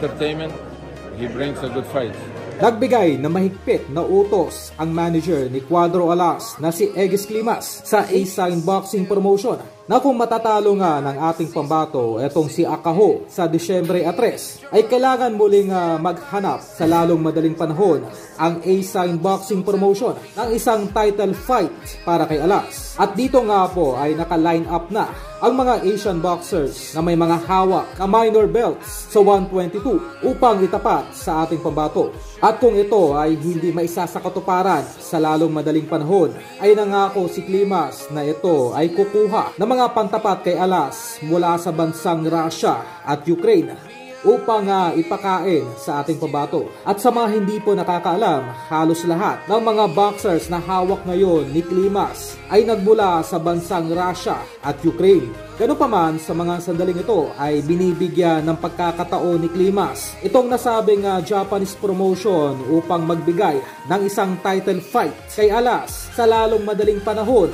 entertainment. He brings a good fight. Nagbigay na mahigpit na utos ang manager ni Cuadro Alas na si Egis Climas sa A-Sign Boxing Promotion na kung matatalo nga ng ating pambato etong si Akaho sa Disyembre 3 ay kailangan muling maghanap sa lalong madaling panahon ang A-Sign Boxing Promotion ng isang title fight para kay Alas. At dito nga po ay naka-line up na ang mga Asian boxers na may mga hawak na minor belts sa 122 upang itapat sa ating pambato. At kung ito ay hindi maisasakatuparan sa lalong madaling panahon, ay nangako si Climas na ito ay kukuha ng mga pantapat kay Alas mula sa bansang Russia at Ukraine upang ipakain sa ating pambato. At sa mga hindi po nakakaalam, halos lahat ng mga boxers na hawak ngayon ni Climas ay nagmula sa bansang Russia at Ukraine. Ganun pa man, sa mga sandaling ito ay binibigyan ng pagkakataon ni Climas itong nasabing Japanese promotion upang magbigay ng isang title fight kay Alas sa lalong madaling panahon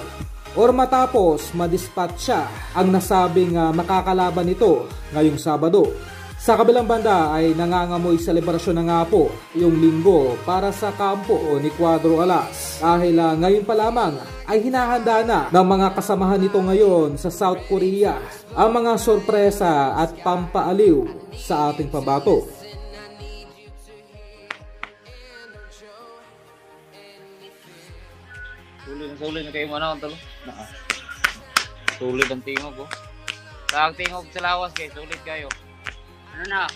or matapos madispatch siya ang nasabing makakalaban nito ngayong Sabado. Sa kabilang banda ay nangangamoy selebrasyon na nga po yung linggo para sa kampo ni Cuadro Alas dahil ngayon pa lamang ay hinahanda na ng mga kasamahan nito ngayon sa South Korea ang mga sorpresa at pampaaliw sa ating pambato. Sulit na kayo mana talo. Sulit ang tingog ko. Sa tingog sa lawas guys, sulit kayo. Ano na?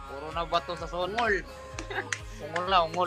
Puro na bato sa ungol. Ungol na, ungol.